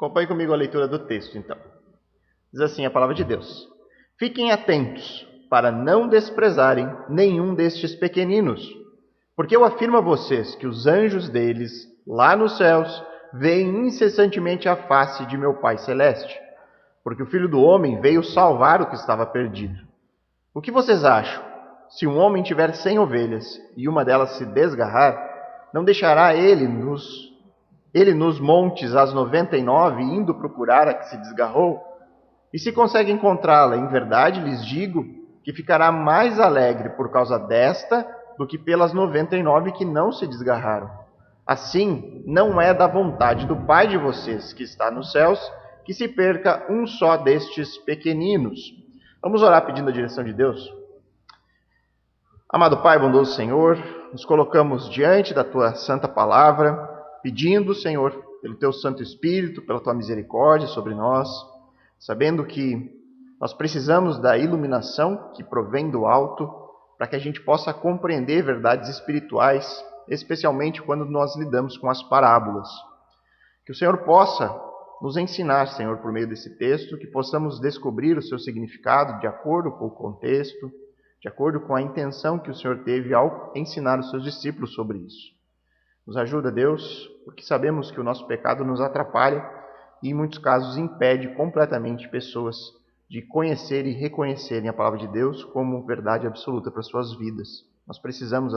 Acompanhe comigo a leitura do texto, então. Diz assim a palavra de Deus: Fiquem atentos para não desprezarem nenhum destes pequeninos, porque eu afirmo a vocês que os anjos deles, lá nos céus, veem incessantemente a face de meu Pai Celeste, porque o Filho do Homem veio salvar o que estava perdido. O que vocês acham? Se um homem tiver 100 ovelhas e uma delas se desgarrar, não deixará ele nos montes as 99, indo procurar a que se desgarrou? E se consegue encontrá-la, em verdade lhes digo que ficará mais alegre por causa desta do que pelas 99 que não se desgarraram. Assim, não é da vontade do Pai de vocês, que está nos céus, que se perca um só destes pequeninos. Vamos orar pedindo a direção de Deus? Amado Pai, bondoso Senhor, nos colocamos diante da Tua santa palavra, pedindo, Senhor, pelo Teu Santo Espírito, pela Tua misericórdia sobre nós, sabendo que nós precisamos da iluminação que provém do alto, para que a gente possa compreender verdades espirituais, especialmente quando nós lidamos com as parábolas. Que o Senhor possa nos ensinar, Senhor, por meio desse texto, que possamos descobrir o seu significado de acordo com o contexto, de acordo com a intenção que o Senhor teve ao ensinar os seus discípulos sobre isso. Nos ajuda, Deus, porque sabemos que o nosso pecado nos atrapalha e, em muitos casos, impede completamente pessoas de conhecer e reconhecerem a palavra de Deus como verdade absoluta para suas vidas. Nós precisamos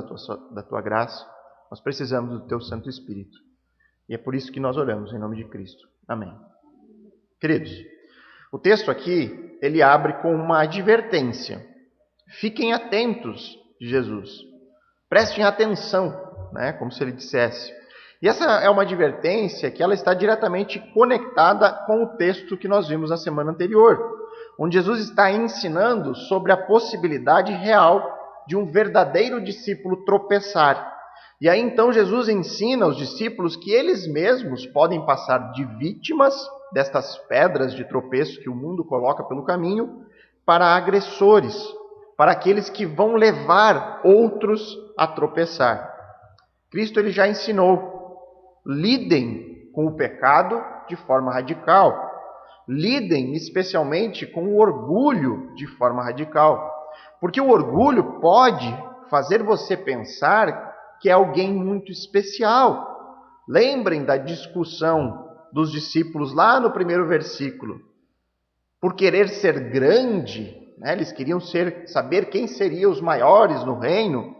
da Tua graça, nós precisamos do Teu Santo Espírito. E é por isso que nós oramos em nome de Cristo. Amém. Queridos, o texto aqui, ele abre com uma advertência. Fiquem atentos de Jesus. Prestem atenção, como se ele dissesse. E essa é uma advertência que ela está diretamente conectada com o texto que nós vimos na semana anterior, onde Jesus está ensinando sobre a possibilidade real de um verdadeiro discípulo tropeçar. E aí então Jesus ensina aos discípulos que eles mesmos podem passar de vítimas destas pedras de tropeço que o mundo coloca pelo caminho para agressores, para aqueles que vão levar outros a tropeçar. Cristo ele já ensinou: lidem com o pecado de forma radical. Lidem especialmente com o orgulho de forma radical. Porque o orgulho pode fazer você pensar que é alguém muito especial. Lembrem da discussão dos discípulos lá no primeiro versículo. Por querer ser grande, eles queriam saber quem seriam os maiores no reino.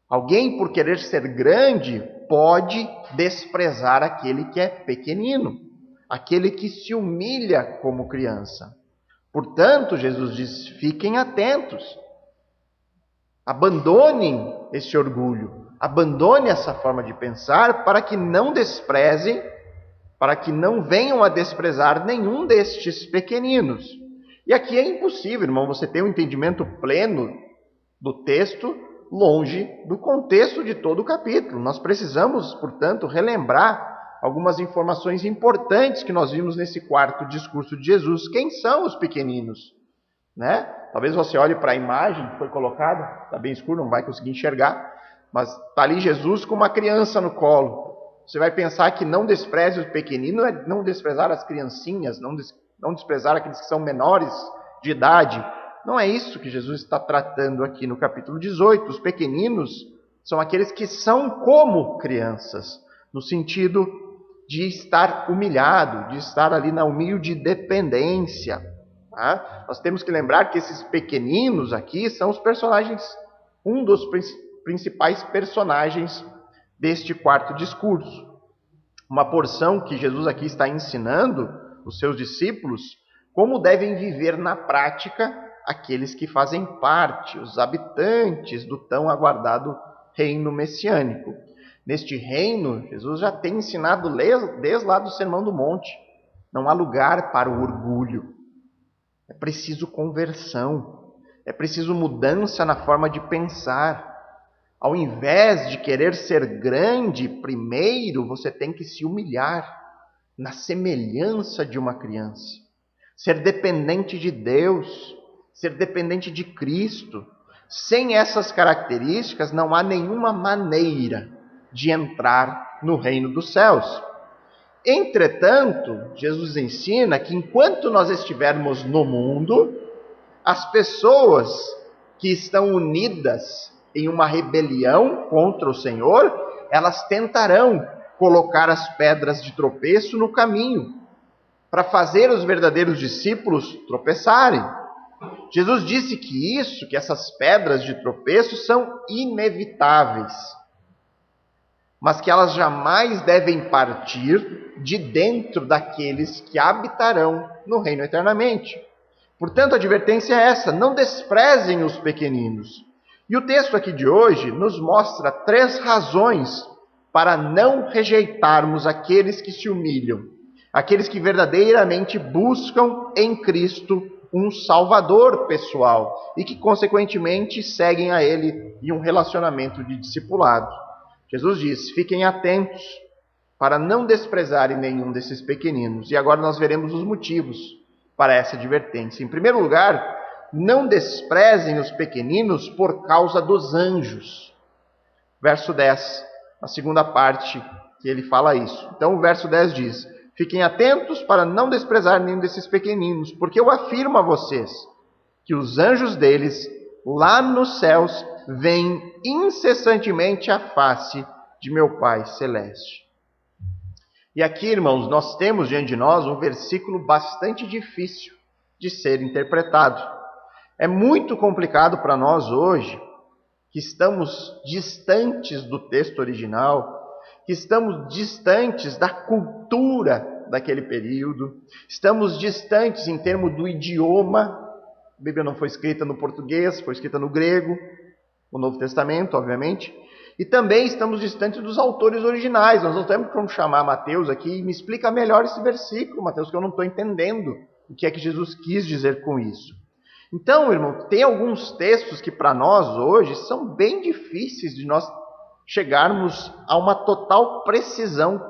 Alguém, por querer ser grande, pode desprezar aquele que é pequenino, aquele que se humilha como criança. Portanto, Jesus diz: fiquem atentos. Abandonem esse orgulho, abandone essa forma de pensar para que não desprezem, para que não venham a desprezar nenhum destes pequeninos. E aqui é impossível, irmão, você ter um entendimento pleno do texto longe do contexto de todo o capítulo. Nós precisamos, portanto, relembrar algumas informações importantes que nós vimos nesse quarto discurso de Jesus. Quem são os pequeninos? Talvez você olhe para a imagem que foi colocada, está bem escuro, não vai conseguir enxergar, mas está ali Jesus com uma criança no colo. Você vai pensar que não despreze o pequenino é não desprezar as criancinhas, não desprezar aqueles que são menores de idade. Não é isso que Jesus está tratando aqui no capítulo 18. Os pequeninos são aqueles que são como crianças, no sentido de estar humilhado, de estar ali na humilde dependência. Nós temos que lembrar que esses pequeninos aqui são os personagens, um dos principais personagens deste quarto discurso. Uma porção que Jesus aqui está ensinando os seus discípulos como devem viver na prática aqueles que fazem parte, os habitantes do tão aguardado reino messiânico. Neste reino, Jesus já tem ensinado desde lá do Sermão do Monte: não há lugar para o orgulho. É preciso conversão, é preciso mudança na forma de pensar. Ao invés de querer ser grande primeiro, você tem que se humilhar na semelhança de uma criança. Ser dependente de Deus, ser dependente de Cristo. Sem essas características, não há nenhuma maneira de entrar no reino dos céus. Entretanto, Jesus ensina que enquanto nós estivermos no mundo, as pessoas que estão unidas em uma rebelião contra o Senhor, elas tentarão colocar as pedras de tropeço no caminho, para fazer os verdadeiros discípulos tropeçarem. Jesus disse que essas pedras de tropeço são inevitáveis, mas que elas jamais devem partir de dentro daqueles que habitarão no reino eternamente. Portanto, a advertência é essa: não desprezem os pequeninos. E o texto aqui de hoje nos mostra 3 razões para não rejeitarmos aqueles que se humilham, aqueles que verdadeiramente buscam em Cristo um Salvador pessoal e que, consequentemente, seguem a Ele em um relacionamento de discipulado. Jesus diz: fiquem atentos para não desprezarem nenhum desses pequeninos. E agora nós veremos os motivos para essa advertência. Em primeiro lugar, não desprezem os pequeninos por causa dos anjos. Verso 10, a segunda parte que ele fala isso. Então o verso 10 diz: fiquem atentos para não desprezar nenhum desses pequeninos, porque eu afirmo a vocês que os anjos deles, lá nos céus, veem incessantemente a face de meu Pai Celeste. E aqui, irmãos, nós temos diante de nós um versículo bastante difícil de ser interpretado. É muito complicado para nós hoje, que estamos distantes do texto original, que estamos distantes da cultura daquele período, estamos distantes em termos do idioma. A Bíblia não foi escrita no português, foi escrita no grego, o Novo Testamento, obviamente, e também estamos distantes dos autores originais. Nós não temos como chamar Mateus aqui e me explica melhor esse versículo, Mateus, que eu não estou entendendo o que é que Jesus quis dizer com isso. Então, irmão, tem alguns textos que para nós hoje são bem difíceis de nós chegarmos a uma total precisão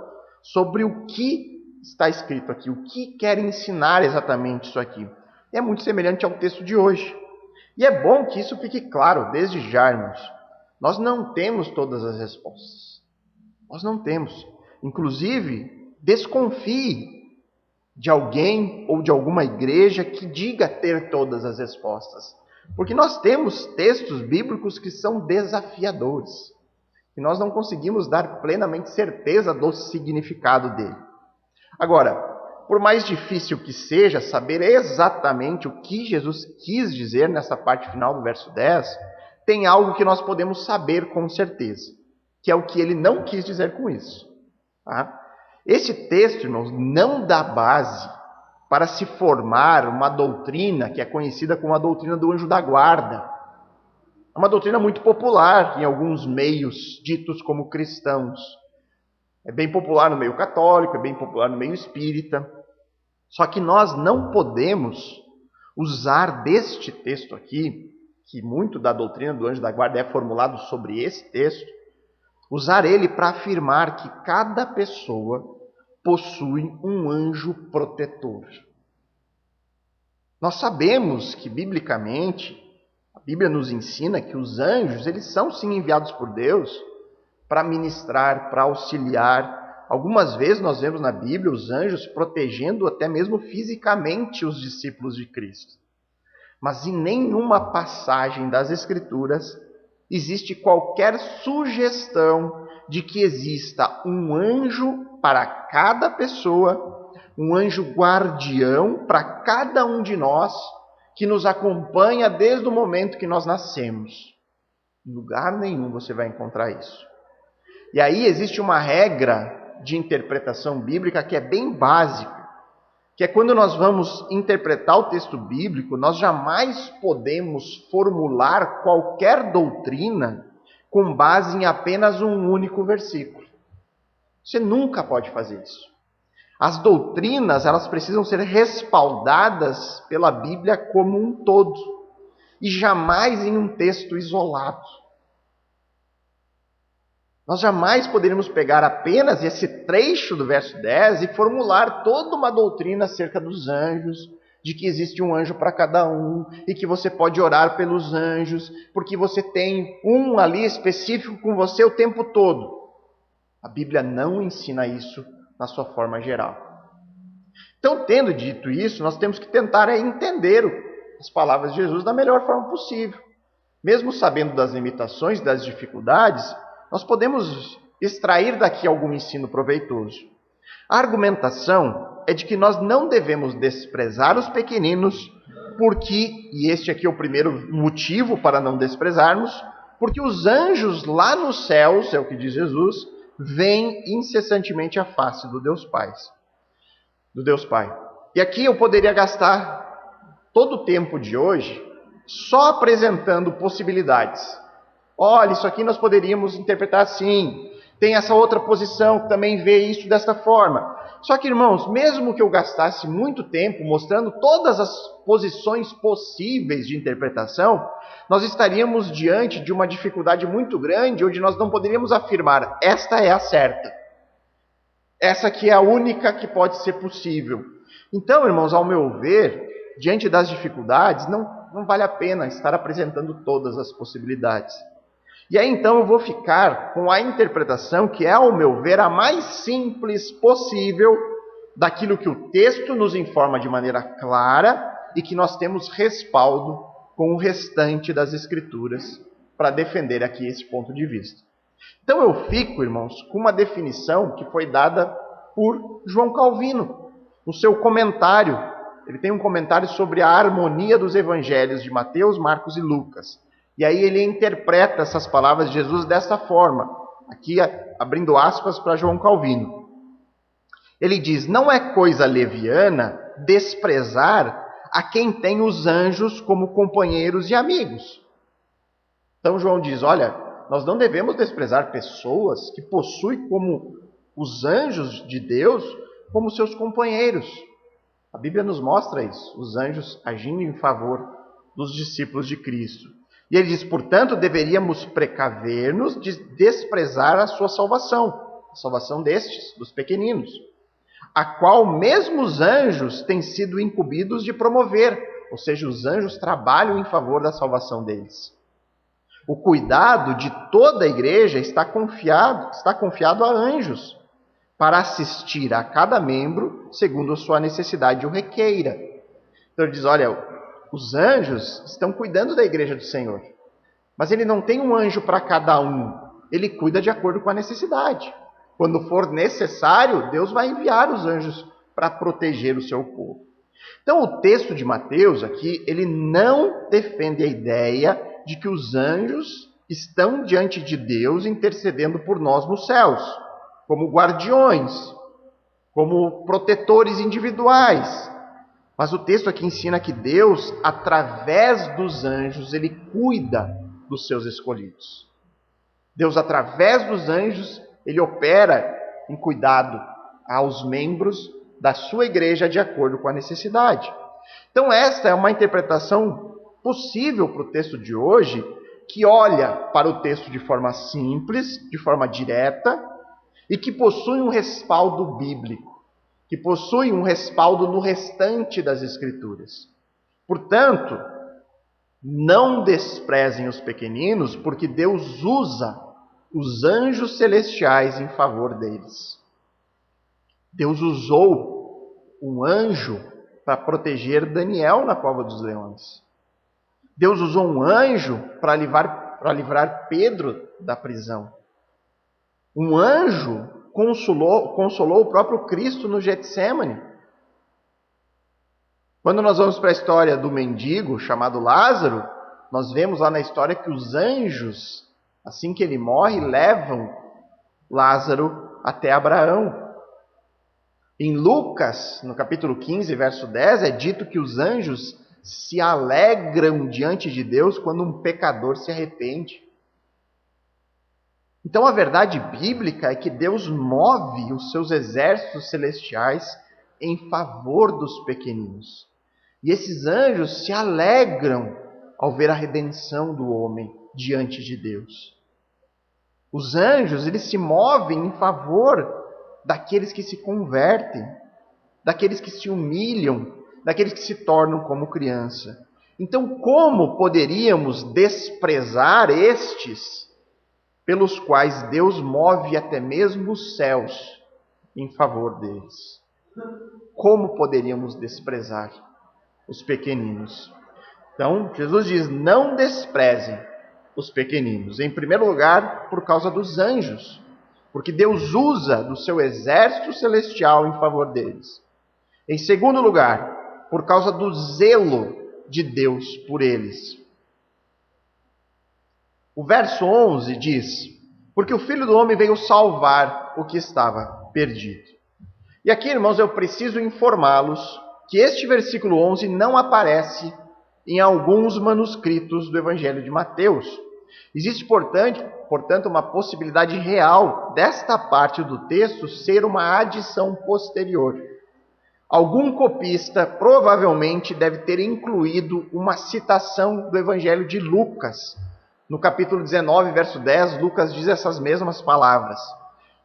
sobre o que está escrito aqui, o que quer ensinar exatamente isso aqui. É muito semelhante ao texto de hoje. E é bom que isso fique claro desde já, irmãos. Nós não temos todas as respostas. Nós não temos. Inclusive, desconfie de alguém ou de alguma igreja que diga ter todas as respostas. Porque nós temos textos bíblicos que são desafiadores, e nós não conseguimos dar plenamente certeza do significado dele. Agora, por mais difícil que seja saber exatamente o que Jesus quis dizer nessa parte final do verso 10, tem algo que nós podemos saber com certeza, que é o que ele não quis dizer com isso. Tá? Esse texto, irmãos, não dá base para se formar uma doutrina que é conhecida como a doutrina do anjo da guarda. É uma doutrina muito popular em alguns meios ditos como cristãos. É bem popular no meio católico, é bem popular no meio espírita. Só que nós não podemos usar deste texto aqui, que muito da doutrina do anjo da guarda é formulado sobre esse texto, usar ele para afirmar que cada pessoa possui um anjo protetor. Nós sabemos que, biblicamente, a Bíblia nos ensina que os anjos, eles são sim enviados por Deus para ministrar, para auxiliar. Algumas vezes nós vemos na Bíblia os anjos protegendo até mesmo fisicamente os discípulos de Cristo. Mas em nenhuma passagem das Escrituras existe qualquer sugestão de que exista um anjo para cada pessoa, um anjo guardião para cada um de nós, que nos acompanha desde o momento que nós nascemos. Em lugar nenhum você vai encontrar isso. E aí existe uma regra de interpretação bíblica que é bem básica, que é quando nós vamos interpretar o texto bíblico, nós jamais podemos formular qualquer doutrina com base em apenas um único versículo. Você nunca pode fazer isso. As doutrinas, elas precisam ser respaldadas pela Bíblia como um todo, e jamais em um texto isolado. Nós jamais poderíamos pegar apenas esse trecho do verso 10 e formular toda uma doutrina acerca dos anjos, de que existe um anjo para cada um, e que você pode orar pelos anjos, porque você tem um ali específico com você o tempo todo. A Bíblia não ensina isso, na sua forma geral. Então, tendo dito isso, nós temos que tentar entender as palavras de Jesus da melhor forma possível. Mesmo sabendo das limitações, das dificuldades, nós podemos extrair daqui algum ensino proveitoso. A argumentação é de que nós não devemos desprezar os pequeninos, e este aqui é o primeiro motivo para não desprezarmos, porque os anjos lá nos céus, é o que diz Jesus, veem incessantemente a face do Deus Pai. E aqui eu poderia gastar todo o tempo de hoje só apresentando possibilidades. Olha, isso aqui nós poderíamos interpretar assim. Tem essa outra posição que também vê isso desta forma. Só que, irmãos, mesmo que eu gastasse muito tempo mostrando todas as posições possíveis de interpretação, nós estaríamos diante de uma dificuldade muito grande, onde nós não poderíamos afirmar, esta é a certa. Essa aqui é a única que pode ser possível. Então, irmãos, ao meu ver, diante das dificuldades, não vale a pena estar apresentando todas as possibilidades. E aí, então, eu vou ficar com a interpretação que é, ao meu ver, a mais simples possível daquilo que o texto nos informa de maneira clara e que nós temos respaldo com o restante das Escrituras para defender aqui esse ponto de vista. Então eu fico, irmãos, com uma definição que foi dada por João Calvino, no seu comentário. Ele tem um comentário sobre a harmonia dos evangelhos de Mateus, Marcos e Lucas. E aí ele interpreta essas palavras de Jesus dessa forma, aqui abrindo aspas para João Calvino. Ele diz, não é coisa leviana desprezar a quem tem os anjos como companheiros e amigos. Então João diz, olha, nós não devemos desprezar pessoas que possuem como os anjos de Deus como seus companheiros. A Bíblia nos mostra isso, os anjos agindo em favor dos discípulos de Cristo. E ele diz, portanto, deveríamos precaver-nos de desprezar a sua salvação, a salvação destes, dos pequeninos, a qual mesmo os anjos têm sido incumbidos de promover, ou seja, os anjos trabalham em favor da salvação deles. O cuidado de toda a igreja está confiado a anjos, para assistir a cada membro segundo a sua necessidade o requeira. Então ele diz, olha, os anjos estão cuidando da igreja do Senhor, mas ele não tem um anjo para cada um, ele cuida de acordo com a necessidade. Quando for necessário, Deus vai enviar os anjos para proteger o seu povo. Então o texto de Mateus aqui, ele não defende a ideia de que os anjos estão diante de Deus intercedendo por nós nos céus, como guardiões, como protetores individuais. Mas o texto aqui ensina que Deus, através dos anjos, ele cuida dos seus escolhidos. Deus, através dos anjos, ele opera em cuidado aos membros da sua igreja de acordo com a necessidade. Então esta é uma interpretação possível para o texto de hoje, que olha para o texto de forma simples, de forma direta, e que possui um respaldo bíblico, que possui um respaldo no restante das Escrituras. Portanto, não desprezem os pequeninos, porque Deus usa os anjos celestiais em favor deles. Deus usou um anjo para proteger Daniel na cova dos leões. Deus usou um anjo para livrar Pedro da prisão. Um anjo consolou o próprio Cristo no Getsêmani. Quando nós vamos para a história do mendigo chamado Lázaro, nós vemos lá na história que os anjos, assim que ele morre, levam Lázaro até Abraão. Em Lucas, no capítulo 15, verso 10, é dito que os anjos se alegram diante de Deus quando um pecador se arrepende. Então a verdade bíblica é que Deus move os seus exércitos celestiais em favor dos pequeninos. E esses anjos se alegram ao ver a redenção do homem diante de Deus. Os anjos, eles se movem em favor daqueles que se convertem, daqueles que se humilham, daqueles que se tornam como criança. Então, como poderíamos desprezar estes pelos quais Deus move até mesmo os céus em favor deles. Como poderíamos desprezar os pequeninos? Então, Jesus diz, não desprezem os pequeninos. Em primeiro lugar, por causa dos anjos, porque Deus usa do seu exército celestial em favor deles. Em segundo lugar, por causa do zelo de Deus por eles. O verso 11 diz, porque o Filho do Homem veio salvar o que estava perdido. E aqui, irmãos, eu preciso informá-los que este versículo 11 não aparece em alguns manuscritos do Evangelho de Mateus. Existe, portanto, uma possibilidade real desta parte do texto ser uma adição posterior. Algum copista provavelmente deve ter incluído uma citação do Evangelho de Lucas. No capítulo 19, verso 10, Lucas diz essas mesmas palavras.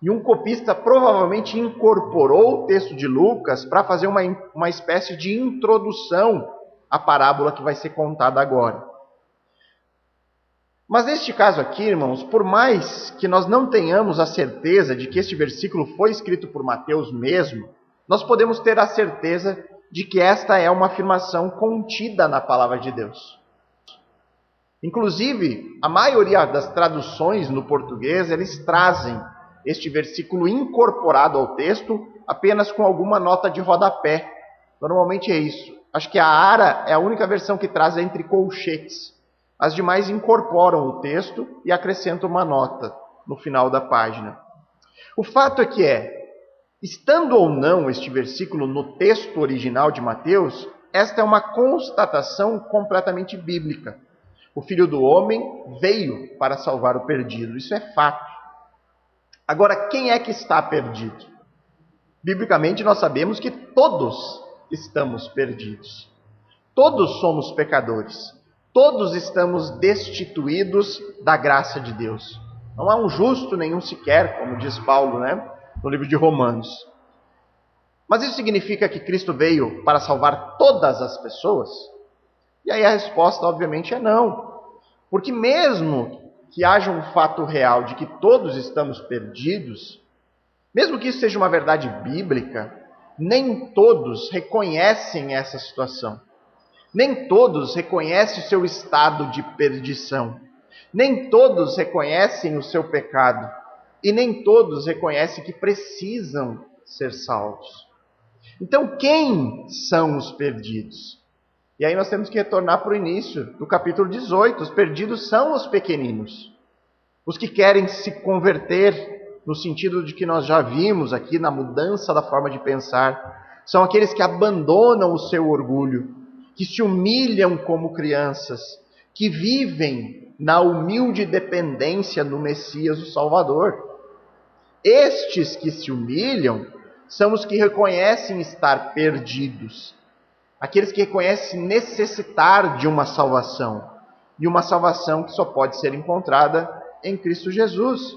E um copista provavelmente incorporou o texto de Lucas para fazer uma espécie de introdução à parábola que vai ser contada agora. Mas neste caso aqui, irmãos, por mais que nós não tenhamos a certeza de que este versículo foi escrito por Mateus mesmo, nós podemos ter a certeza de que esta é uma afirmação contida na palavra de Deus. Inclusive, a maioria das traduções no português, eles trazem este versículo incorporado ao texto apenas com alguma nota de rodapé. Normalmente é isso. Acho que a ARA é a única versão que traz entre colchetes. As demais incorporam o texto e acrescentam uma nota no final da página. O fato é que estando ou não este versículo no texto original de Mateus, esta é uma constatação completamente bíblica. O Filho do Homem veio para salvar o perdido. Isso é fato. Agora, quem é que está perdido? Biblicamente, nós sabemos que todos estamos perdidos. Todos somos pecadores. Todos estamos destituídos da graça de Deus. Não há um justo nenhum sequer, como diz Paulo, no livro de Romanos. Mas isso significa que Cristo veio para salvar todas as pessoas? E aí a resposta, obviamente, é não. Porque mesmo que haja um fato real de que todos estamos perdidos, mesmo que isso seja uma verdade bíblica, nem todos reconhecem essa situação. Nem todos reconhecem o seu estado de perdição. Nem todos reconhecem o seu pecado. E nem todos reconhecem que precisam ser salvos. Então, quem são os perdidos? E aí nós temos que retornar para o início do capítulo 18. Os perdidos são os pequeninos. Os que querem se converter, no sentido de que nós já vimos aqui na mudança da forma de pensar, são aqueles que abandonam o seu orgulho, que se humilham como crianças, que vivem na humilde dependência do Messias, o Salvador. Estes que se humilham são os que reconhecem estar perdidos. Aqueles que reconhecem necessitar de uma salvação. E uma salvação que só pode ser encontrada em Cristo Jesus.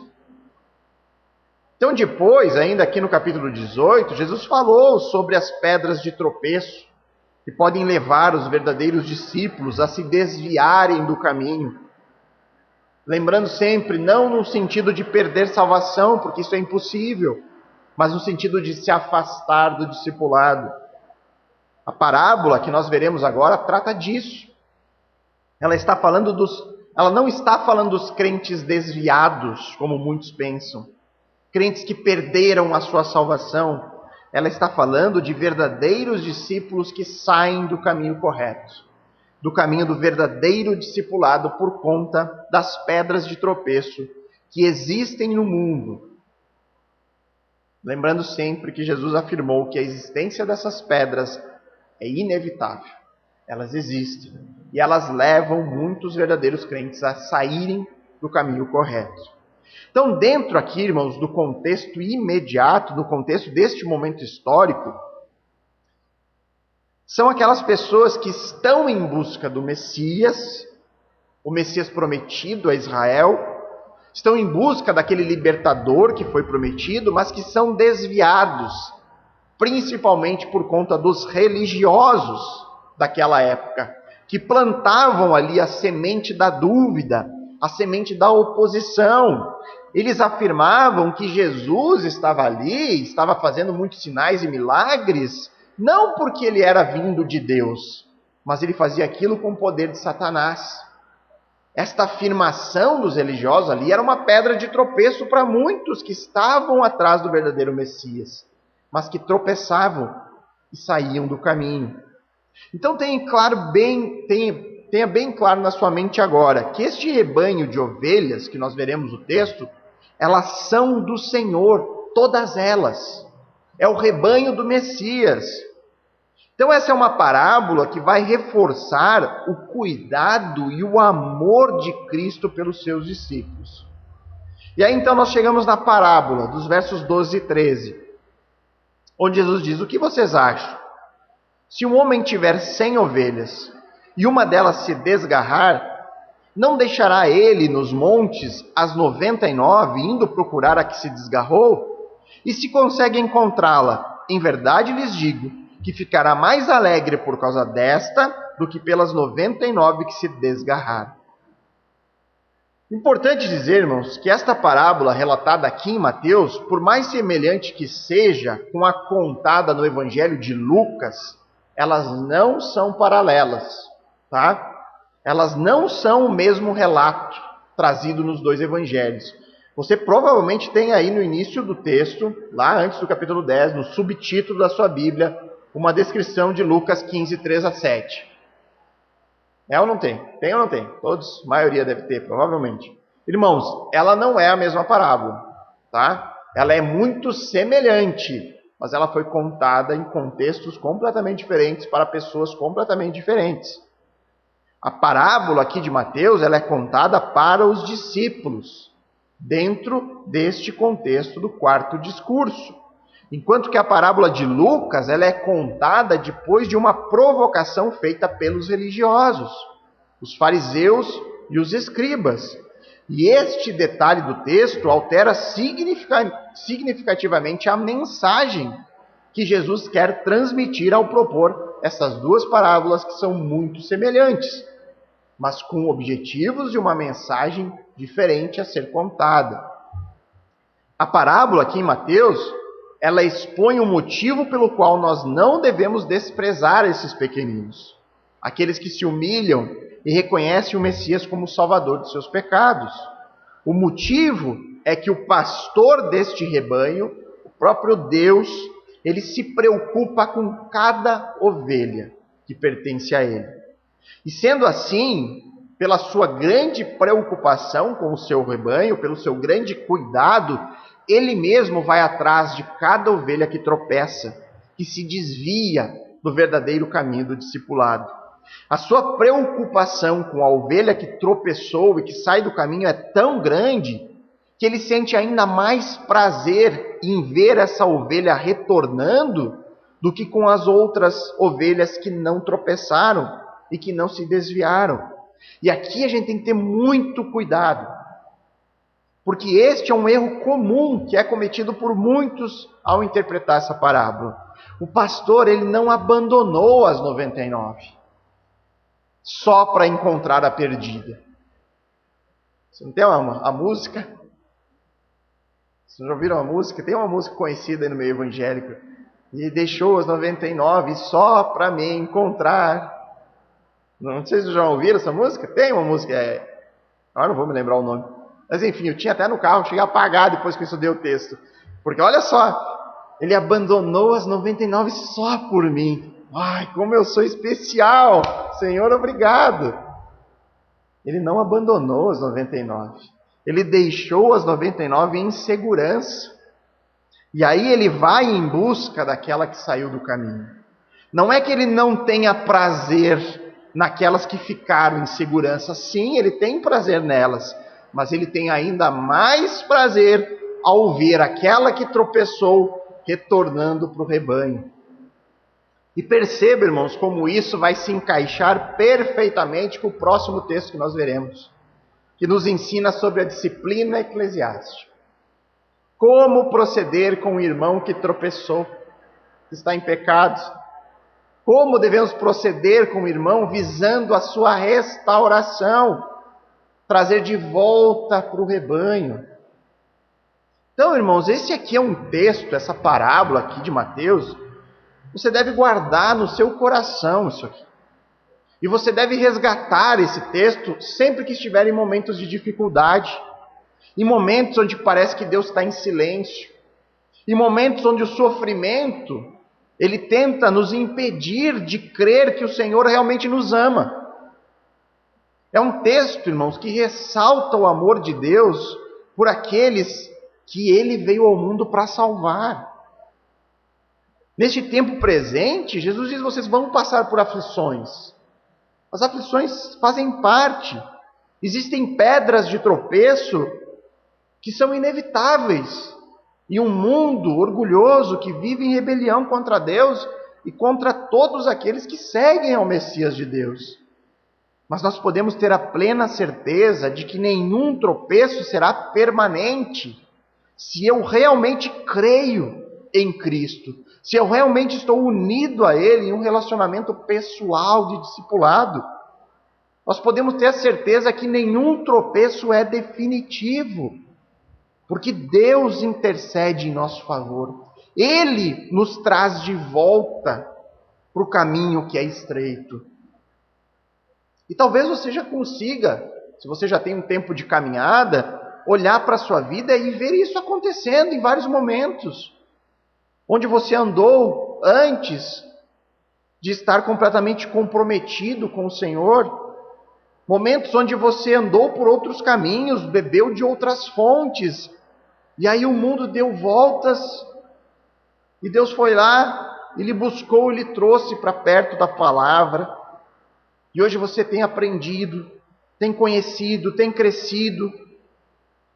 Então depois, ainda aqui no capítulo 18, Jesus falou sobre as pedras de tropeço, que podem levar os verdadeiros discípulos a se desviarem do caminho. Lembrando sempre, não no sentido de perder salvação, porque isso é impossível, mas no sentido de se afastar do discipulado. A parábola que nós veremos agora trata disso. Ela não está falando dos crentes desviados, como muitos pensam, crentes que perderam a sua salvação. Ela está falando de verdadeiros discípulos que saem do caminho correto, do caminho do verdadeiro discipulado por conta das pedras de tropeço que existem no mundo. Lembrando sempre que Jesus afirmou que a existência dessas pedras é inevitável. Elas existem e elas levam muitos verdadeiros crentes a saírem do caminho correto. Então, dentro aqui, irmãos, do contexto imediato, do contexto deste momento histórico, são aquelas pessoas que estão em busca do Messias, o Messias prometido a Israel, estão em busca daquele libertador que foi prometido, mas que são desviados, principalmente por conta dos religiosos daquela época, que plantavam ali a semente da dúvida, a semente da oposição, eles afirmavam que Jesus estava ali, estava fazendo muitos sinais e milagres, não porque ele era vindo de Deus, mas ele fazia aquilo com o poder de Satanás. Esta afirmação dos religiosos ali era uma pedra de tropeço para muitos que estavam atrás do verdadeiro Messias, mas que tropeçavam e saíam do caminho. Então tenha bem claro na sua mente agora que este rebanho de ovelhas, que nós veremos no texto, elas são do Senhor, todas elas. É o rebanho do Messias. Então essa é uma parábola que vai reforçar o cuidado e o amor de Cristo pelos seus discípulos. E aí então nós chegamos na parábola dos versos 12 e 13, onde Jesus diz: o que vocês acham? Se um homem tiver 100 ovelhas e uma delas se desgarrar, não deixará ele nos montes as 99, indo procurar a que se desgarrou? E se consegue encontrá-la, em verdade lhes digo, que ficará mais alegre por causa desta do que pelas 99 que se desgarraram. Importante dizer, irmãos, que esta parábola relatada aqui em Mateus, por mais semelhante que seja com a contada no Evangelho de Lucas, elas não são paralelas, tá? Elas não são o mesmo relato trazido nos dois evangelhos. Você provavelmente tem aí no início do texto, lá antes do capítulo 10, no subtítulo da sua Bíblia, uma descrição de Lucas 15, 3 a 7. É ou não tem? Tem ou não tem? Todos, a maioria deve ter, provavelmente. Irmãos, ela não é a mesma parábola, tá? Ela é muito semelhante, mas ela foi contada em contextos completamente diferentes para pessoas completamente diferentes. A parábola aqui de Mateus, ela é contada para os discípulos, dentro deste contexto do quarto discurso. Enquanto que a parábola de Lucas, ela é contada depois de uma provocação feita pelos religiosos, os fariseus e os escribas. E este detalhe do texto altera significativamente a mensagem que Jesus quer transmitir ao propor essas duas parábolas que são muito semelhantes, mas com objetivos e uma mensagem diferente a ser contada. A parábola aqui em Mateus, ela expõe o motivo pelo qual nós não devemos desprezar esses pequeninos, aqueles que se humilham e reconhecem o Messias como Salvador de seus pecados. O motivo é que o pastor deste rebanho, o próprio Deus, ele se preocupa com cada ovelha que pertence a ele. E sendo assim, pela sua grande preocupação com o seu rebanho, pelo seu grande cuidado, ele mesmo vai atrás de cada ovelha que tropeça, que se desvia do verdadeiro caminho do discipulado. A sua preocupação com a ovelha que tropeçou e que sai do caminho é tão grande que ele sente ainda mais prazer em ver essa ovelha retornando do que com as outras ovelhas que não tropeçaram e que não se desviaram. E aqui a gente tem que ter muito cuidado, porque este é um erro comum que é cometido por muitos ao interpretar essa parábola. O pastor, ele não abandonou as 99 só para encontrar a perdida. Você não tem a música? Vocês já ouviram a música? Tem uma música conhecida aí no meio evangélico. E deixou as 99 só para me encontrar. Não sei se vocês já ouviram essa música. Tem uma música, agora não vou me lembrar o nome. Mas enfim, eu tinha até no carro, cheguei a apagar depois que eu estudei o texto. Porque olha só, ele abandonou as 99 só por mim. Ai, como eu sou especial! Senhor, obrigado! Ele não abandonou as 99. Ele deixou as 99 em segurança. E aí ele vai em busca daquela que saiu do caminho. Não é que ele não tenha prazer naquelas que ficaram em segurança. Sim, ele tem prazer nelas. Mas ele tem ainda mais prazer ao ver aquela que tropeçou retornando para o rebanho. E perceba, irmãos, como isso vai se encaixar perfeitamente com o próximo texto que nós veremos, que nos ensina sobre a disciplina eclesiástica. Como proceder com o irmão que tropeçou, que está em pecado. Como devemos proceder com o irmão visando a sua restauração, trazer de volta para o rebanho. Então, irmãos, esse aqui é um texto, essa parábola aqui de Mateus, você deve guardar no seu coração isso aqui. E você deve resgatar esse texto sempre que estiver em momentos de dificuldade, em momentos onde parece que Deus está em silêncio, em momentos onde o sofrimento, ele tenta nos impedir de crer que o Senhor realmente nos ama. É um texto, irmãos, que ressalta o amor de Deus por aqueles que Ele veio ao mundo para salvar. Neste tempo presente, Jesus diz: vocês vão passar por aflições. As aflições fazem parte. Existem pedras de tropeço que são inevitáveis. E um mundo orgulhoso que vive em rebelião contra Deus e contra todos aqueles que seguem ao Messias de Deus. Mas nós podemos ter a plena certeza de que nenhum tropeço será permanente se eu realmente creio em Cristo, se eu realmente estou unido a Ele em um relacionamento pessoal de discipulado. Nós podemos ter a certeza que nenhum tropeço é definitivo, porque Deus intercede em nosso favor. Ele nos traz de volta para o caminho que é estreito. E talvez você já consiga, se você já tem um tempo de caminhada, olhar para a sua vida e ver isso acontecendo em vários momentos. Onde você andou antes de estar completamente comprometido com o Senhor. Momentos onde você andou por outros caminhos, bebeu de outras fontes. E aí o mundo deu voltas. E Deus foi lá, e lhe buscou, e lhe trouxe para perto da palavra. E hoje você tem aprendido, tem conhecido, tem crescido,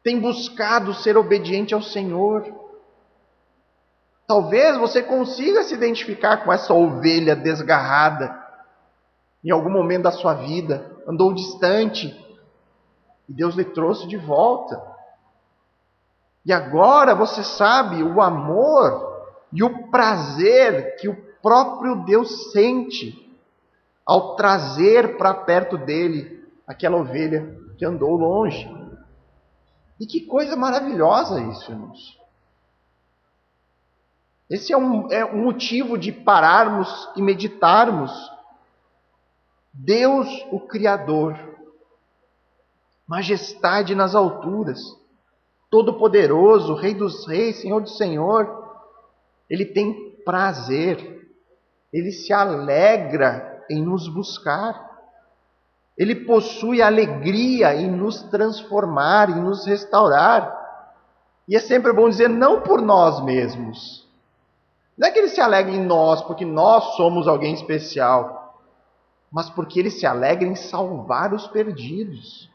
tem buscado ser obediente ao Senhor. Talvez você consiga se identificar com essa ovelha desgarrada. Em algum momento da sua vida, andou distante, e Deus lhe trouxe de volta. E agora você sabe o amor e o prazer que o próprio Deus sente ao trazer para perto dele aquela ovelha que andou longe. E que coisa maravilhosa isso, irmãos. Esse é um motivo de pararmos e meditarmos. Deus, o Criador, majestade nas alturas, Todo-Poderoso, Rei dos Reis, Senhor do Senhor, Ele tem prazer, Ele se alegra em nos buscar. Ele possui alegria em nos transformar, em nos restaurar. E é sempre bom dizer, não por nós mesmos. Não é que Ele se alegra em nós, porque nós somos alguém especial, mas porque Ele se alegra em salvar os perdidos.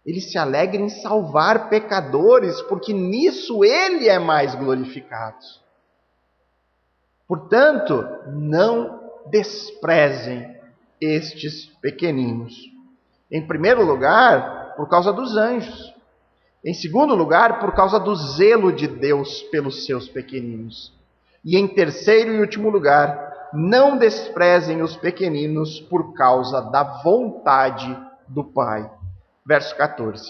Ele se alegra em salvar pecadores, porque nisso Ele é mais glorificado. Portanto, não desprezem estes pequeninos. Em primeiro lugar, por causa dos anjos. Em segundo lugar, por causa do zelo de Deus pelos seus pequeninos. E em terceiro e último lugar, não desprezem os pequeninos por causa da vontade do Pai. Verso 14.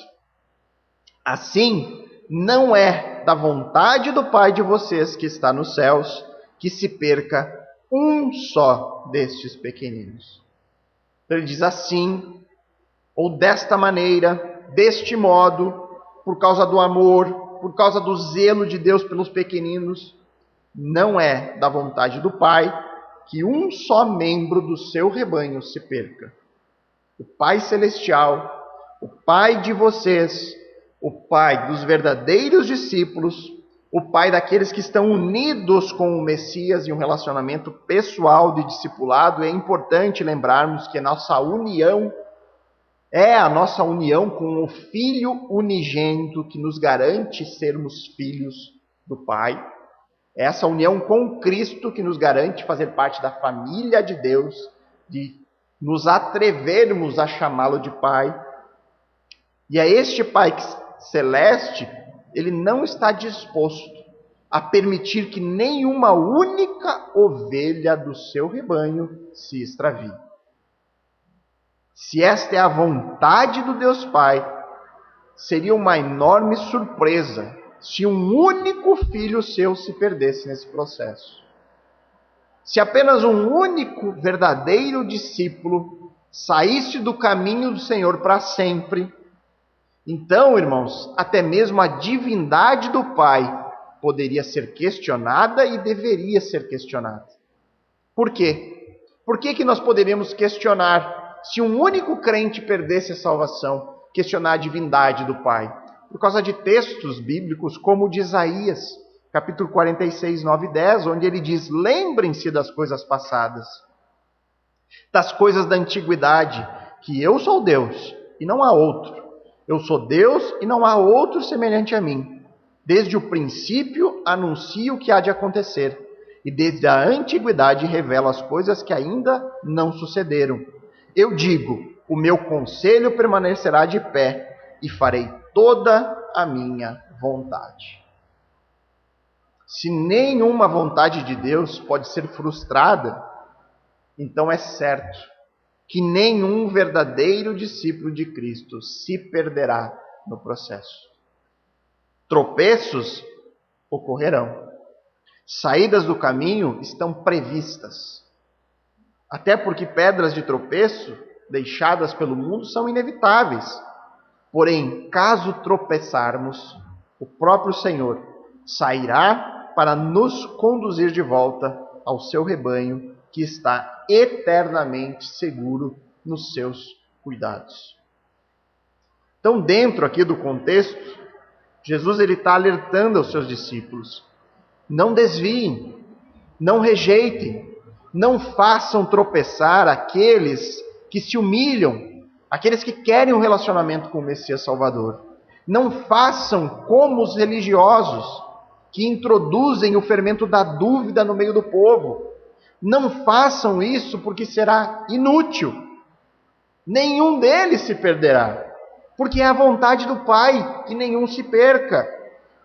Assim, não é da vontade do Pai de vocês que está nos céus que se perca um só destes pequeninos. Então ele diz assim, ou desta maneira, deste modo, por causa do amor, por causa do zelo de Deus pelos pequeninos, não é da vontade do Pai que um só membro do seu rebanho se perca. O Pai Celestial, o Pai de vocês, o Pai dos verdadeiros discípulos, o Pai daqueles que estão unidos com o Messias em um relacionamento pessoal de discipulado. É importante lembrarmos que a nossa união é a nossa união com o Filho unigênito que nos garante sermos filhos do Pai. É essa união com Cristo que nos garante fazer parte da família de Deus, de nos atrevermos a chamá-lo de Pai. E é este Pai celeste, ele não está disposto a permitir que nenhuma única ovelha do seu rebanho se extravie. Se esta é a vontade do Deus Pai, seria uma enorme surpresa se um único filho seu se perdesse nesse processo. Se apenas um único verdadeiro discípulo saísse do caminho do Senhor para sempre, então, irmãos, até mesmo a divindade do Pai poderia ser questionada e deveria ser questionada. Por quê? Por que nós poderíamos questionar, se um único crente perdesse a salvação, questionar a divindade do Pai? Por causa de textos bíblicos como o de Isaías, capítulo 46, 9 e 10, onde ele diz: lembrem-se das coisas passadas, das coisas da antiguidade, que eu sou Deus e não há outro. Eu sou Deus e não há outro semelhante a mim. Desde o princípio anuncio o que há de acontecer, e desde a antiguidade revelo as coisas que ainda não sucederam. Eu digo: o meu conselho permanecerá de pé, e farei toda a minha vontade. Se nenhuma vontade de Deus pode ser frustrada, então é certo que nenhum verdadeiro discípulo de Cristo se perderá no processo. Tropeços ocorrerão. Saídas do caminho estão previstas. Até porque pedras de tropeço deixadas pelo mundo são inevitáveis. Porém, caso tropeçarmos, o próprio Senhor sairá para nos conduzir de volta ao seu rebanho, que está eternamente seguro nos seus cuidados. Então, dentro aqui do contexto, Jesus está alertando aos seus discípulos: não desviem, não rejeitem, não façam tropeçar aqueles que se humilham, aqueles que querem um relacionamento com o Messias Salvador. Não façam como os religiosos, que introduzem o fermento da dúvida no meio do povo. Não façam isso, porque será inútil. Nenhum deles se perderá, porque é a vontade do Pai que nenhum se perca.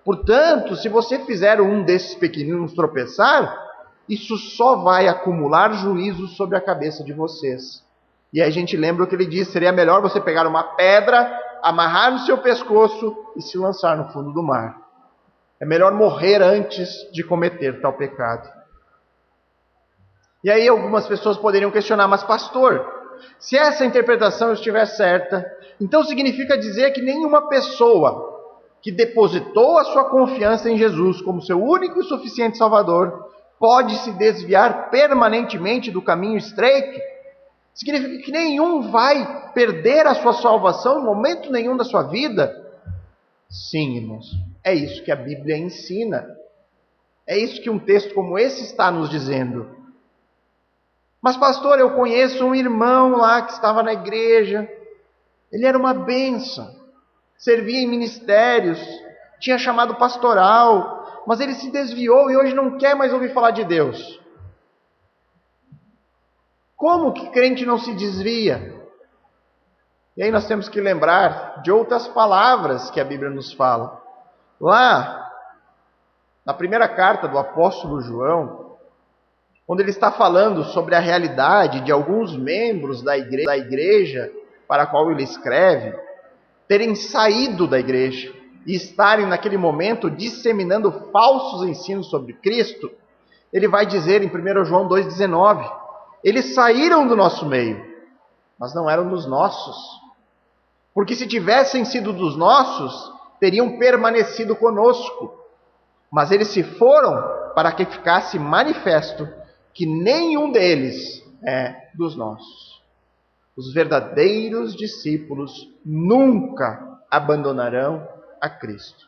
Portanto, se você fizer um desses pequeninos tropeçar, isso só vai acumular juízo sobre a cabeça de vocês. E aí a gente lembra o que ele diz: seria melhor você pegar uma pedra, amarrar no seu pescoço e se lançar no fundo do mar. É melhor morrer antes de cometer tal pecado. E aí algumas pessoas poderiam questionar: mas pastor, se essa interpretação estiver certa, então significa dizer que nenhuma pessoa que depositou a sua confiança em Jesus como seu único e suficiente Salvador pode se desviar permanentemente do caminho estreito? Significa que nenhum vai perder a sua salvação em momento nenhum da sua vida? Sim, irmãos, é isso que a Bíblia ensina. É isso que um texto como esse está nos dizendo. Mas pastor, eu conheço um irmão lá que estava na igreja, ele era uma bênção, servia em ministérios, tinha chamado pastoral, mas ele se desviou e hoje não quer mais ouvir falar de Deus. Como que crente não se desvia? E aí nós temos que lembrar de outras palavras que a Bíblia nos fala. Lá, na primeira carta do apóstolo João, onde ele está falando sobre a realidade de alguns membros da igreja para a qual ele escreve, terem saído da igreja e estarem naquele momento disseminando falsos ensinos sobre Cristo, ele vai dizer em 1 João 2,19, eles saíram do nosso meio, mas não eram dos nossos. Porque se tivessem sido dos nossos, teriam permanecido conosco. Mas eles se foram para que ficasse manifesto que nenhum deles é dos nossos. Os verdadeiros discípulos nunca abandonarão a Cristo.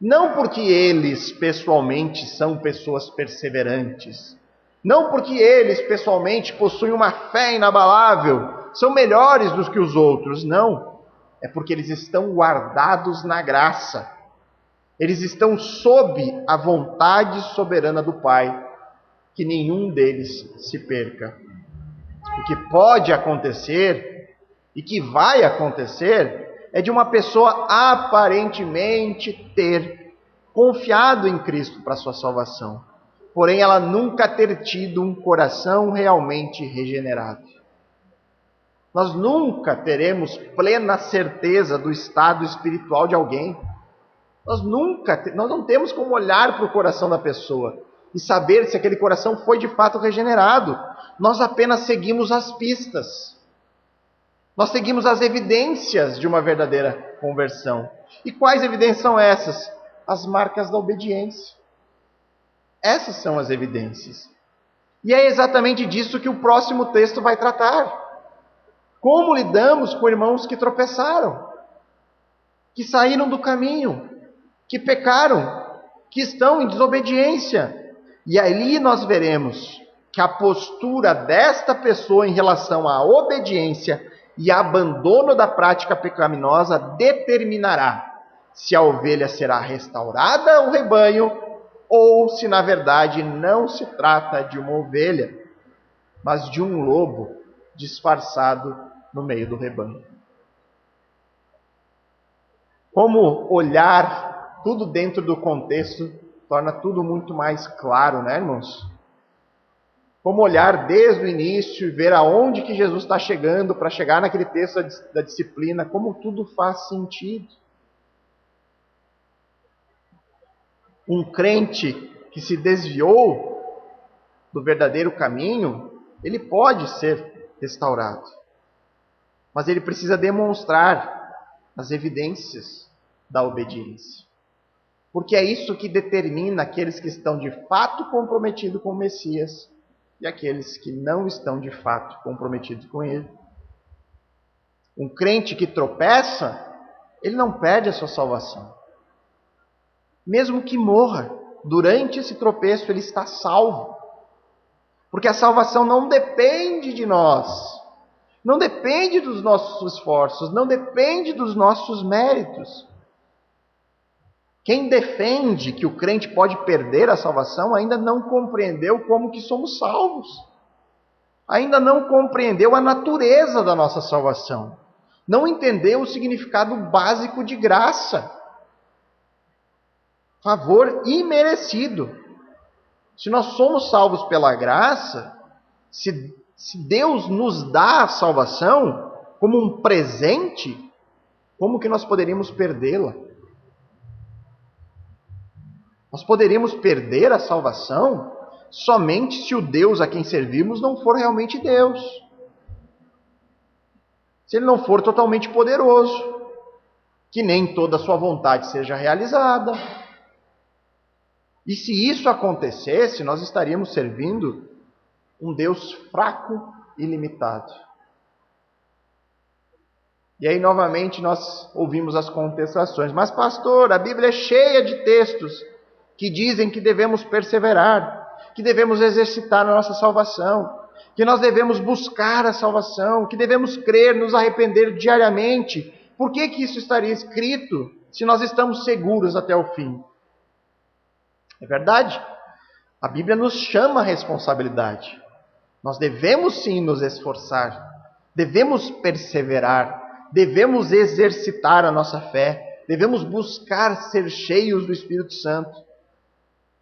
Não porque eles pessoalmente são pessoas perseverantes, não porque eles pessoalmente possuem uma fé inabalável, são melhores do que os outros, não. É porque eles estão guardados na graça. Eles estão sob a vontade soberana do Pai, que nenhum deles se perca. O que pode acontecer, e que vai acontecer, é de uma pessoa aparentemente ter confiado em Cristo para a sua salvação, porém ela nunca ter tido um coração realmente regenerado. Nós nunca teremos plena certeza do estado espiritual de alguém. Nós não temos como olhar para o coração da pessoa e saber se aquele coração foi de fato regenerado. Nós apenas seguimos as pistas. Nós seguimos as evidências de uma verdadeira conversão. E quais evidências são essas? As marcas da obediência. Essas são as evidências. E é exatamente disso que o próximo texto vai tratar. Como lidamos com irmãos que tropeçaram, que saíram do caminho, que pecaram, que estão em desobediência. E ali nós veremos que a postura desta pessoa em relação à obediência e abandono da prática pecaminosa determinará se a ovelha será restaurada ao rebanho ou se na verdade não se trata de uma ovelha, mas de um lobo disfarçado no meio do rebanho. Como olhar tudo dentro do contexto torna tudo muito mais claro, né, irmãos? Como olhar desde o início e ver aonde que Jesus está chegando para chegar naquele texto da disciplina, como tudo faz sentido. Um crente que se desviou do verdadeiro caminho, ele pode ser restaurado. Mas ele precisa demonstrar as evidências da obediência. Porque é isso que determina aqueles que estão de fato comprometidos com o Messias e aqueles que não estão de fato comprometidos com ele. Um crente que tropeça, ele não perde a sua salvação. Mesmo que morra, durante esse tropeço ele está salvo. Porque a salvação não depende de nós. Não depende dos nossos esforços, não depende dos nossos méritos. Quem defende que o crente pode perder a salvação ainda não compreendeu como que somos salvos. Ainda não compreendeu a natureza da nossa salvação. Não entendeu o significado básico de graça. Favor imerecido. Se nós somos salvos pela graça, se Deus nos dá a salvação como um presente, como que nós poderíamos perdê-la? Nós poderíamos perder a salvação somente se o Deus a quem servimos não for realmente Deus. Se ele não for totalmente poderoso, que nem toda a sua vontade seja realizada. E se isso acontecesse, nós estaríamos servindo um Deus fraco e limitado. E aí novamente nós ouvimos as contestações. Mas pastor, a Bíblia é cheia de textos que dizem que devemos perseverar, que devemos exercitar a nossa salvação, que nós devemos buscar a salvação, que devemos crer, nos arrepender diariamente. Por que isso estaria escrito se nós estamos seguros até o fim? É verdade, a Bíblia nos chama a responsabilidade. Nós devemos sim nos esforçar, devemos perseverar, devemos exercitar a nossa fé, devemos buscar ser cheios do Espírito Santo.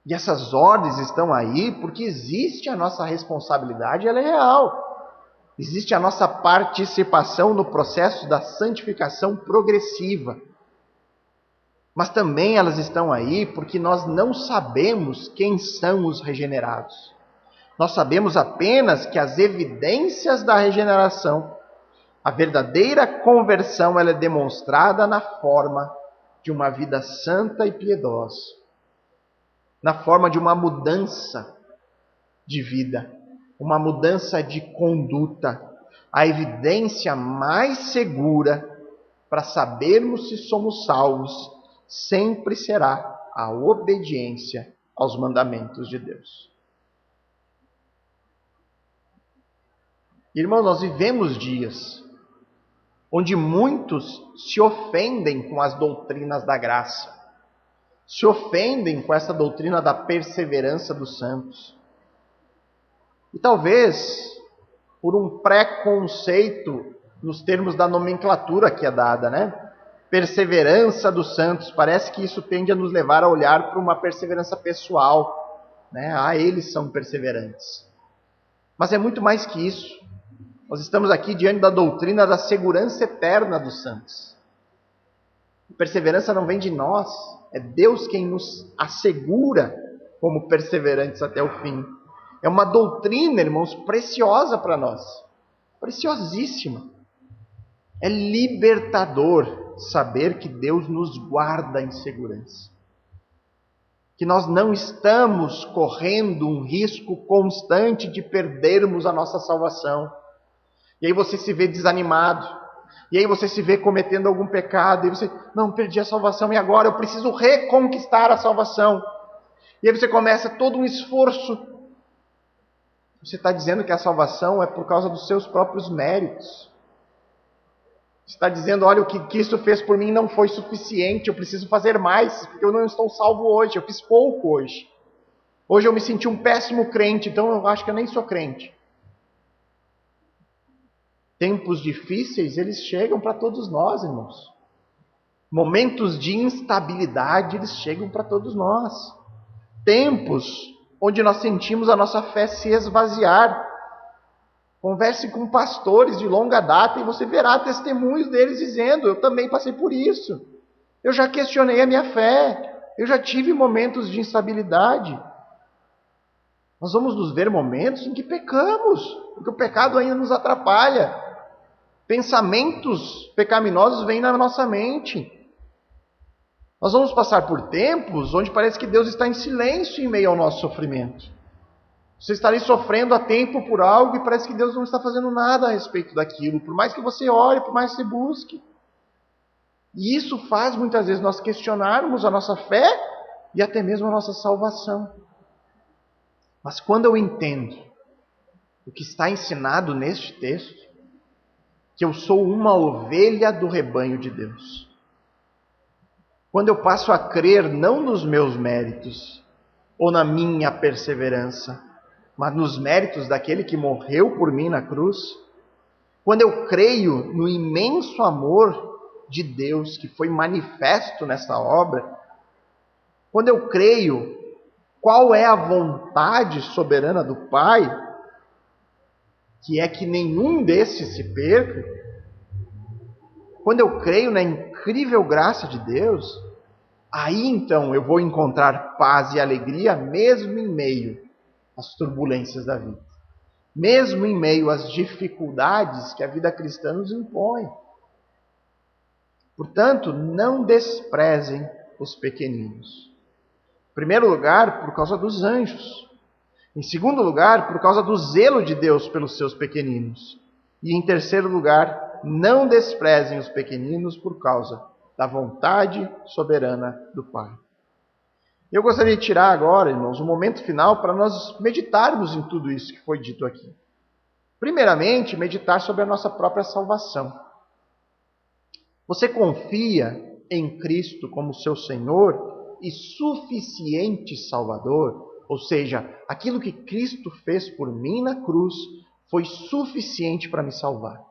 E essas ordens estão aí porque existe a nossa responsabilidade, ela é real. Existe a nossa participação no processo da santificação progressiva. Mas também elas estão aí porque nós não sabemos quem são os regenerados. Nós sabemos apenas que as evidências da regeneração, a verdadeira conversão, ela é demonstrada na forma de uma vida santa e piedosa. Na forma de uma mudança de vida, uma mudança de conduta. A evidência mais segura para sabermos se somos salvos sempre será a obediência aos mandamentos de Deus. Irmãos, nós vivemos dias onde muitos se ofendem com as doutrinas da graça, se ofendem com essa doutrina da perseverança dos santos. E talvez por um preconceito nos termos da nomenclatura que é dada, né? Perseverança dos santos, parece que isso tende a nos levar a olhar para uma perseverança pessoal, né? Eles são perseverantes. Mas é muito mais que isso. Nós estamos aqui diante da doutrina da segurança eterna dos santos. A perseverança não vem de nós, é Deus quem nos assegura como perseverantes até o fim. É uma doutrina, irmãos, preciosa para nós, preciosíssima. É libertador saber que Deus nos guarda em segurança. Que nós não estamos correndo um risco constante de perdermos a nossa salvação. E aí você se vê desanimado. E aí você se vê cometendo algum pecado. E você, não, perdi a salvação e agora eu preciso reconquistar a salvação. E aí você começa todo um esforço. Você está dizendo que a salvação é por causa dos seus próprios méritos. Você está dizendo, olha, o que Cristo fez por mim não foi suficiente. Eu preciso fazer mais, porque eu não estou salvo hoje. Eu fiz pouco hoje. Hoje eu me senti um péssimo crente, então eu acho que eu nem sou crente. Tempos difíceis, eles chegam para todos nós, irmãos. Momentos de instabilidade, eles chegam para todos nós. Tempos onde nós sentimos a nossa fé se esvaziar. Converse com pastores de longa data e você verá testemunhos deles dizendo, eu também passei por isso. Eu já questionei a minha fé. Eu já tive momentos de instabilidade. Nós vamos nos ver momentos em que pecamos, em que o pecado ainda nos atrapalha. Pensamentos pecaminosos vêm na nossa mente. Nós vamos passar por tempos onde parece que Deus está em silêncio em meio ao nosso sofrimento. Você está ali sofrendo há tempo por algo e parece que Deus não está fazendo nada a respeito daquilo. Por mais que você ore, por mais que você busque. E isso faz muitas vezes nós questionarmos a nossa fé e até mesmo a nossa salvação. Mas quando eu entendo o que está ensinado neste texto, que eu sou uma ovelha do rebanho de Deus. Quando eu passo a crer não nos meus méritos ou na minha perseverança, mas nos méritos daquele que morreu por mim na cruz, quando eu creio no imenso amor de Deus que foi manifesto nessa obra, quando eu creio qual é a vontade soberana do Pai, que é que nenhum desses se perca, quando eu creio na incrível graça de Deus, aí então eu vou encontrar paz e alegria mesmo em meio às turbulências da vida. Mesmo em meio às dificuldades que a vida cristã nos impõe. Portanto, não desprezem os pequeninos. Em primeiro lugar, por causa dos anjos. Em segundo lugar, por causa do zelo de Deus pelos seus pequeninos. E em terceiro lugar, não desprezem os pequeninos por causa da vontade soberana do Pai. Eu gostaria de tirar agora, irmãos, um momento final para nós meditarmos em tudo isso que foi dito aqui. Primeiramente, meditar sobre a nossa própria salvação. Você confia em Cristo como seu Senhor e suficiente Salvador? Ou seja, aquilo que Cristo fez por mim na cruz foi suficiente para me salvar.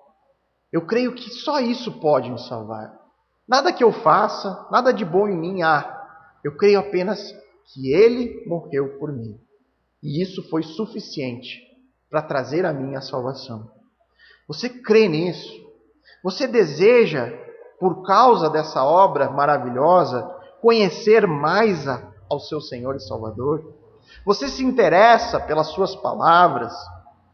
Eu creio que só isso pode me salvar. Nada que eu faça, nada de bom em mim há. Eu creio apenas que Ele morreu por mim. E isso foi suficiente para trazer a mim a salvação. Você crê nisso? Você deseja, por causa dessa obra maravilhosa, conhecer mais ao seu Senhor e Salvador? Você se interessa pelas suas palavras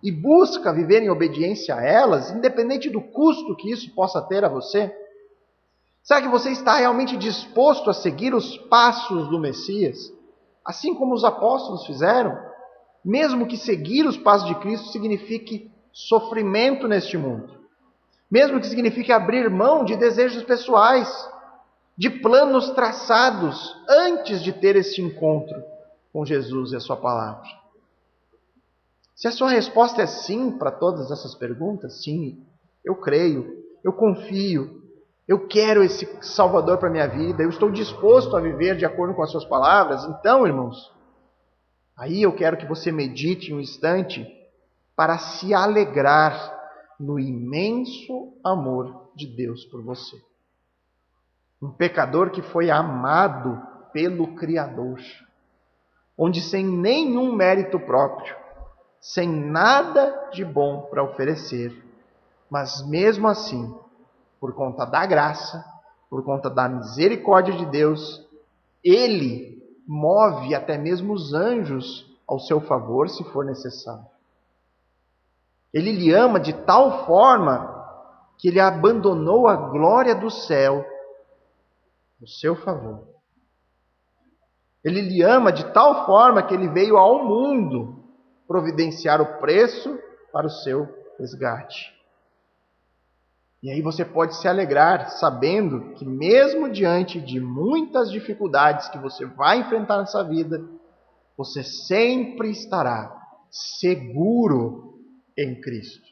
e busca viver em obediência a elas, independente do custo que isso possa ter a você? Será que você está realmente disposto a seguir os passos do Messias, assim como os apóstolos fizeram? Mesmo que seguir os passos de Cristo signifique sofrimento neste mundo. Mesmo que signifique abrir mão de desejos pessoais, de planos traçados antes de ter este encontro com Jesus e a sua palavra. Se a sua resposta é sim para todas essas perguntas, sim, eu creio, eu confio, eu quero esse Salvador para a minha vida, eu estou disposto a viver de acordo com as suas palavras, então, irmãos, aí eu quero que você medite um instante para se alegrar no imenso amor de Deus por você. Um pecador que foi amado pelo Criador, onde sem nenhum mérito próprio, sem nada de bom para oferecer, Mas mesmo assim, por conta da graça, por conta da misericórdia de Deus, Ele move até mesmo os anjos ao seu favor, se for necessário. Ele lhe ama de tal forma que Ele abandonou a glória do céu no seu favor. Ele lhe ama de tal forma que Ele veio ao mundo providenciar o preço para o seu resgate. E aí você pode se alegrar sabendo que mesmo diante de muitas dificuldades que você vai enfrentar nessa vida, você sempre estará seguro em Cristo.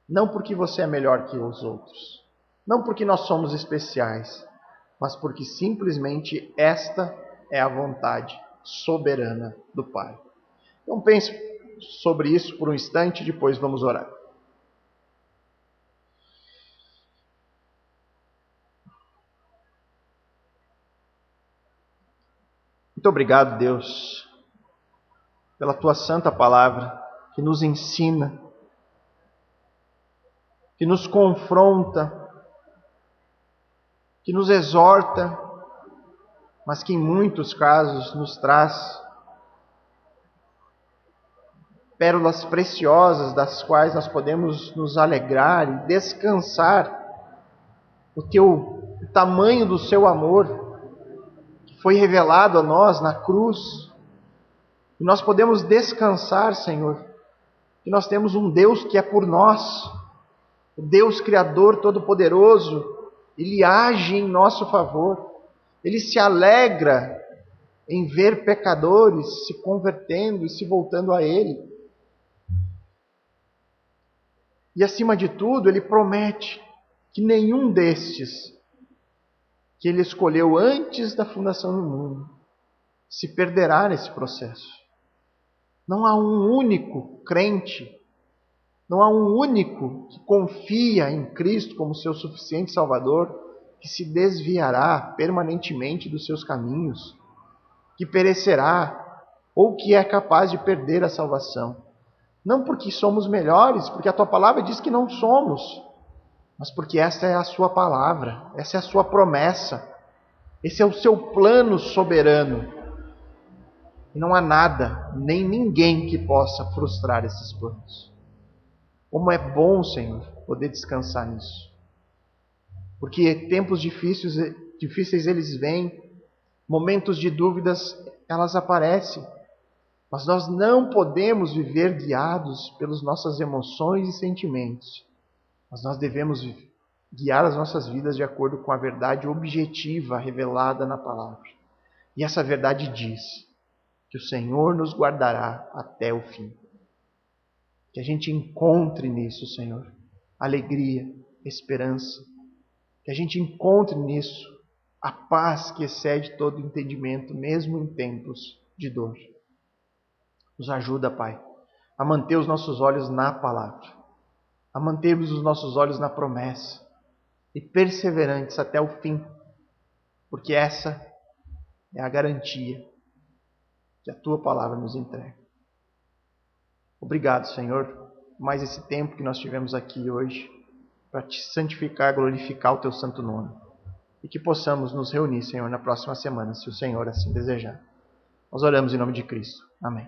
Não porque você é melhor que os outros, não porque nós somos especiais, mas porque simplesmente esta é a vontade soberana do Pai. Então pense sobre isso por um instante e depois vamos orar. Muito obrigado, Deus, pela Tua santa palavra que nos ensina, que nos confronta, que nos exorta, mas que em muitos casos nos traz pérolas preciosas das quais nós podemos nos alegrar e descansar o tamanho do Seu amor que foi revelado a nós na cruz. E nós podemos descansar, Senhor, que nós temos um Deus que é por nós, o Deus Criador Todo-Poderoso. Ele age em nosso favor, Ele se alegra em ver pecadores se convertendo e se voltando a Ele. E acima de tudo, Ele promete que nenhum destes que Ele escolheu antes da fundação do mundo se perderá nesse processo. Não há um único crente, não há um único que confia em Cristo como seu suficiente Salvador, que se desviará permanentemente dos seus caminhos, que perecerá, ou que é capaz de perder a salvação. Não porque somos melhores, porque a Tua palavra diz que não somos, mas porque essa é a Sua palavra, essa é a Sua promessa, esse é o Seu plano soberano. E não há nada, nem ninguém que possa frustrar esses planos. Como é bom, Senhor, poder descansar nisso. Porque tempos difíceis eles vêm, momentos de dúvidas elas aparecem, mas nós não podemos viver guiados pelas nossas emoções e sentimentos, mas nós devemos guiar as nossas vidas de acordo com a verdade objetiva revelada na palavra. E essa verdade diz que o Senhor nos guardará até o fim. Que a gente encontre nisso, Senhor, alegria, esperança. Que a gente encontre nisso a paz que excede todo entendimento, mesmo em tempos de dor. Nos ajuda, Pai, a manter os nossos olhos na palavra, a mantermos os nossos olhos na promessa e perseverantes até o fim, porque essa é a garantia que a Tua palavra nos entrega. Obrigado, Senhor, por mais esse tempo que nós tivemos aqui hoje para Te santificar, glorificar o Teu santo nome. E que possamos nos reunir, Senhor, na próxima semana, se o Senhor assim desejar. Nós oramos em nome de Cristo. Amém.